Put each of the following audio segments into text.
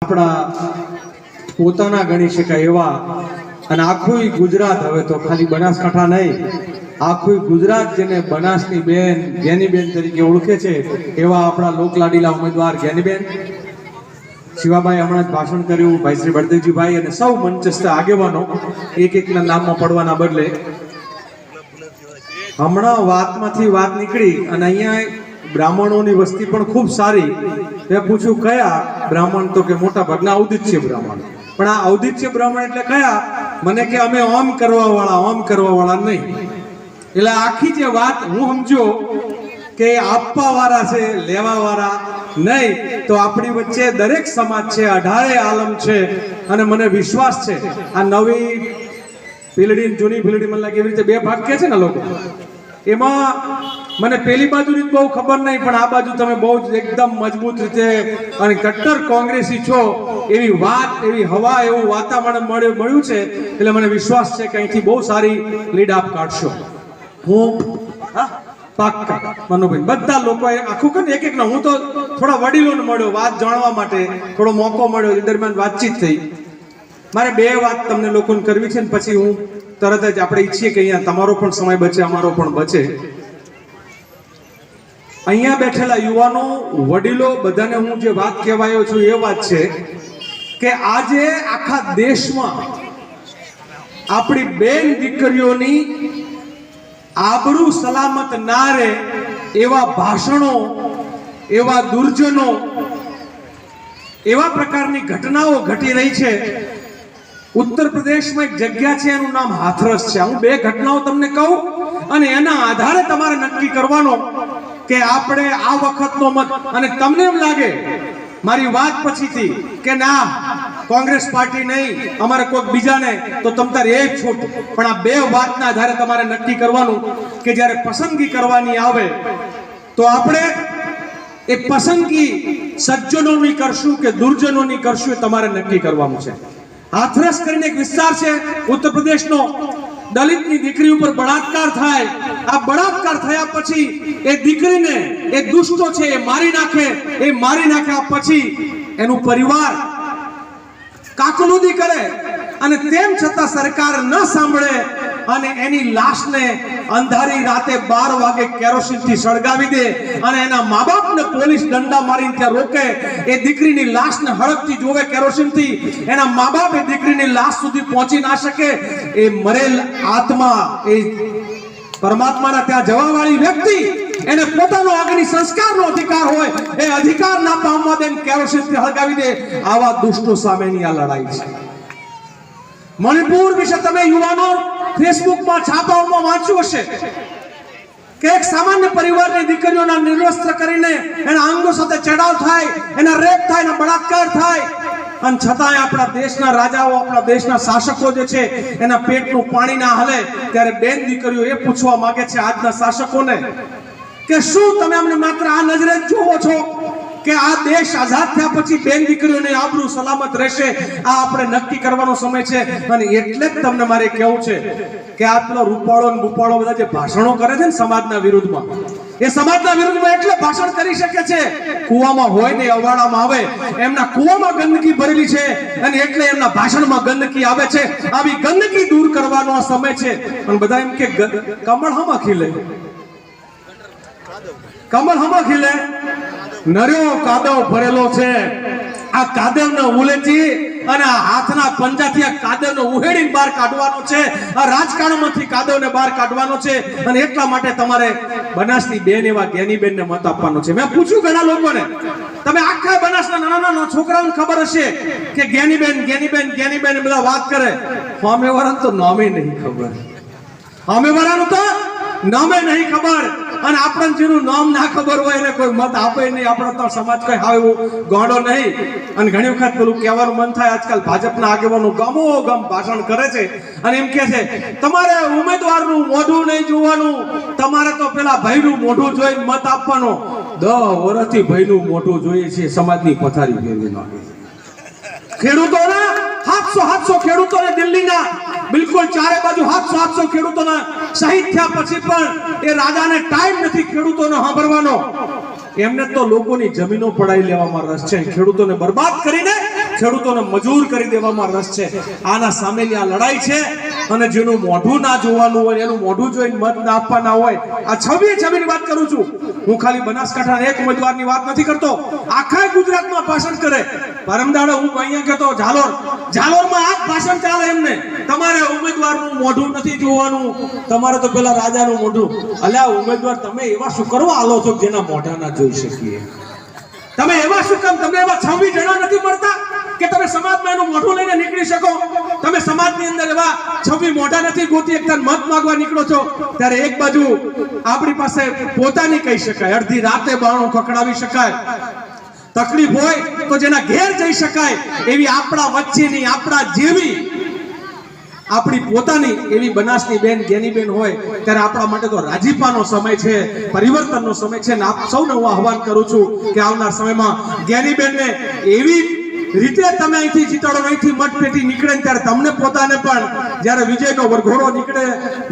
આપણા પોતાના ગણી શકાય એવા અને આખું ગુજરાત, હવે તો ખાલી બનાસકાંઠા નહીં, આખું ગુજરાત જેને બનાસની બેન જ્ઞાનીબેન તરીકે ઓળખે છે એવા આપણા લોકલાડીલા ઉમેદવાર જ્ઞાનીબેન શિવાભાઈ હમણાં જ ભાષણ કર્યું, ભાઈ શ્રી બળદેવજીભાઈ અને સૌ મંચસ્થ આગેવાનો એક એકના નામમાં પડવાના બદલે હમણાં વાતમાંથી વાત નીકળી અને અહીંયા બ્રાહ્મણોની વસ્તી પણ ખૂબ સારી. મેં પૂછ્યું કયા બ્રાહ્મણ, તો કે મોટા ભાગના અવધિત્ય બ્રાહ્મણ. પણ આ અવધિત્ય બ્રાહ્મણ એટલે કયા? મને કે અમે ઓમ કરવા વાળા નહીં. એટલે આખી જે વાત હું સમજો કે આપવા વાળા છે, લેવા વાળા નહીં. તો આપણી વચ્ચે દરેક સમાજ છે, 18 આલમ છે અને મને વિશ્વાસ છે આ નવી પીલડી જૂની પીલડી મને લાગે એવી રીતે બે ભાગ કે છે ને લોકો, એમાં મને પેલી બાજુની બહુ ખબર નહીં, પણ આ બાજુ તમે બહુ જ એકદમ મજબૂત રીતે અને કટ્ટર કોંગ્રેસી છો એવી વાત, એવી હવા, એવું વાતાવરણ મળ્યું છે. એટલે મને વિશ્વાસ છે કે અહીંથી બહુ સારી લીડ આપ કાઢશો. હું પાક્કા મનોભાઈ બધા લોકોએ આખું કરીને એક એકનો, હું તો થોડા વડીલોને મળ્યો વાત જાણવા માટે, થોડો મોકો મળ્યો, એ દરમિયાન વાતચીત થઈ. મારે બે વાત તમને લોકોને કરવી છે ને પછી હું તરત જ આપણે ઈચ્છીએ કે અહીંયા તમારો પણ સમય બચે, અમારો પણ બચે. અહીંયા બેઠેલા યુવાનો, વડીલો, બધાને હું જે વાત કહેવાયો છું એ વાત છે કે આજે આખા દેશમાં આપણી બેન દીકરીઓની આબરૂ સલામત ના રહે એવા ભાષણો, એવા દુર્જનો, એવા પ્રકારની ઘટનાઓ ઘટી રહી છે. ઉત્તર પ્રદેશમાં એક જગ્યા છે, એનું નામ હાથરસ છે. હું બે ઘટનાઓ તમને કહું અને એના આધારે તમારે નક્કી કરવાનો કે આપણે આ વખતનો મત, અને તમને એમ લાગે મારી વાત પછીથી કે ના કોંગ્રેસ પાર્ટી નહીં, અમારે કોઈક બીજાને, તો તમ તારે એ છૂટ. પણ આ બે વાતના આધારે તમારે નક્કી કરવાનું કે જ્યારે પસંદગી કરવાની આવે તો આપણે એ પસંદગી સજ્જનોની કરશું કે દુર્જનોની કરશું, એ તમારે નક્કી કરવાનું છે. હાથરસ કરીને એક વિસ્તાર છે ઉત્તર પ્રદેશનો, દલિતની દીકરી ઉપર બળાત્કાર થાય. આ બળાત્કાર થયા પછી એ દીકરીને એ દુષ્ટો છે એ મારી નાખ્યા પછી એનું પરિવાર કાકલુદી કરે અને તેમ છતાં સરકાર ન સાંભળે અને એની લાશને અંધારી રાતે 12 વાગે કેરોસીનથી સળગાવી દે અને એના મા બાપને પોલીસ દંડા મારીને ત્યાં રોકે. એ દીકરીની લાશને હળગતી જોવે કેરોસીનથી, એના મા બાપ એ દીકરીની લાશ સુધી પહોંચી ના શકે. એ મરેલ આત્મા, એ પરમાત્માના ત્યાં જવા વાળી વ્યક્તિ, એને પોતાનો અગ્નિ સંસ્કારનો અધિકાર હોય, એ અધિકાર ના પામવા દે, કેરોસીનથી હળગાવી દે. આવા દુષ્ટો સામેની આ લડાઈ છે. મણિપુર વિશે તમે યુવાનો ફેસબુકમાં, છાપાઓમાં વાંચ્યું હશે કે એક સામાન્ય પરિવારની દીકરીઓના નિર્વસ્ત્ર કરીને એના અંગો સાથે ચડાવ થાય, એના રેપ થાય, એના બળાત્કાર થાય, અને છતાંય આપણા દેશના રાજાઓ, આપણા દેશના શાસકો જે છે એના પેટનું પાણી ના હલે. ત્યારે બેન દીકરીઓ એ પૂછવા માંગે છે આજના શાસકોને કે શું તમે અમને માત્ર આ નજરે જ જોવો છો કે આ દેશ આઝાદ થયા પછી બેન દીકરીઓને આબરૂ સલામત રહેશે? આ આપણે નક્કી કરવાનો સમય છે. અને એટલે જ તમને મારે કહેવું છે કે આટલો રૂપાળો ને ભૂપાળો બધા જે ભાષણો કરે છે ને સમાજના વિરુદ્ધમાં, એ સમાજના વિરુદ્ધમાં એટલે ભાષણ કરી શકે છે, કુવામાં હોય ને અવાડામાં આવે, એમના કુવામાં ગંદકી ભરેલી છે અને એટલે એમના ભાષણમાં ગંદકી આવે છે. આવી ગંદકી દૂર કરવાનો આ સમય છે. અને બધા એમ કે કમળ હમાં ખીલે, કમળ હમાં ખીલે, નર્યો કાદવ ભરેલો છે. આ કાદવને ઉલેચી અને આ હાથના પંજાથી આ કાદવને ઉહેડીને બહાર કાઢવાનો છે. આ રાજકારણમાંથી કાદવને બહાર કાઢવાનો છે. અને એટલા માટે તમારે બનાસની બેન એવા જ્ઞાનીબેનને મત આપવાનો છે. મેં પૂછ્યું ઘણા લોકોને, તમે આખા બનાસના નાના નાના છોકરાઓને ખબર હશે કે જ્ઞાનીબેન બધા વાત કરે, સામેવાળાને તો નામે નહીં ખબર, સામેવાળાનું તો નામે નહીં ખબર. અને આપણને જેનું નામ ના ખબર હોય એને કોઈ મત આપે નહીં. આપણો તો સમાજ કઈ હાવ એવું ગોળો નહીં. અને ઘણી વખત પેલું કહેવાનું મન થાય, આજકાલ ભાજપના આગેવાનો ગમો ગમ ભાષણ કરે છે અને એમ કે છે તમારે ઉમેદવારનું મોઢું નહીં જોવાનું, તમારે તો પેલા ભાઈનું મોઢું જોઈને મત આપવાનો. 10 વર્ષથી ભાઈનું મોઢું જોઈએ છે, સમાજની પથારી ફેરવી નાખે. ખેડૂતોના 700 ખેડૂતોને દિલ્હીના બિલકુલ ચારે બાજુ 700 ખેડૂતોના શહીદ થયા પછી પણ એ રાજાને ટાઈમ નથી ખેડૂતોનો સાંભળવાનો. એમને તો લોકોની જમીનો પડાવી લેવામાં રસ છે. ખેડૂતોને બરબાદ કરીને ખેડૂતોને મજૂર કરી દેવામાં રસ છે. આના સામેની આ લડાઈ છે અને જેનું મોઢું ના જોવાનું હોય એનું મોઢું જોઈને મત ના આપવાના હોય. આ છબીની વાત કરું છું. હું ખાલી બનાસકાંઠાના એક ઉમેદવારની વાત નથી કરતો, આખા ગુજરાતમાં ભાષણ કરે. પરમદાડે હું અહીંયા કહેતો જાલોરમાં આ ભાષણ ચાલે એમને. તમારે ઉમેદવારનું મોઢું નથી જોવાનું, તમારે તો પેલા રાજાનું મોઢું. અલ્યા ઉમેદવાર તમે એવા શું કરવા આલો છો જેના મોઢા ના જોઈ શકીએ? તમે એવા શું કામ, તમને એવા 26 જણા નથી મળતા કે તમે સમાજમાં એનું મોઢું લઈને નીકળી શકો? તમે સમાજની અંદર એવા 26 મોઢા નથી ગોતી એકતા મત માંગવા નીકળો છો. ત્યારે એક બાજુ આપણી પાસે પોતાની કહી શકાય, અડધી રાતે બારણું ખખડાવી શકાય, તકલીફ હોય તો જેના ઘેર જઈ શકાય એવી આપણા વચ્ચેની, આપણા જેવી, આપણી પોતાની એવી બનાસની બેન જ્ઞાનીબેન હોય ત્યારે આપણા માટે તો રાજીપાનો સમય છે, પરિવર્તનનો સમય છે. આપ સૌને હું આહવાન કરું છું કે આવનાર સમયમાં જ્ઞાનીબેનને એવી રીતે તમે અહીંથી જીતાડો, અહીંથી મતપેટી નીકળે ત્યારે તમને પોતાને પણ જ્યારે વિજયનો વરઘોડો નીકળે,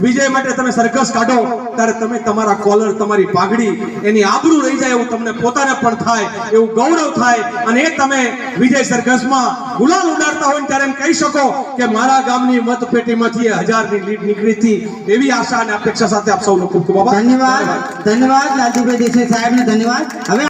વિજય માટે તમે સરઘસ કાઢો ત્યારે તમે તમારા કોલર, તમારી પાઘડી, એની આબરૂ રહી જાય એવું તમને પોતાને પણ થાય, એવું ગૌરવ થાય. અને એ તમે વિજય સરઘસમાં ગુલાલ ઉડાડતા હોય ત્યારે એમ કહી શકો કે મારા ગામની મતપેટીમાંથી 1000ની લીડ નીકળી હતી. એવી આશા અને અપેક્ષા સાથે આપ સૌનો ખૂબ ખૂબ આભાર. ધન્યવાદ લાલજીભાઈ દેસાઈ સાહેબને ધન્યવાદ. હવે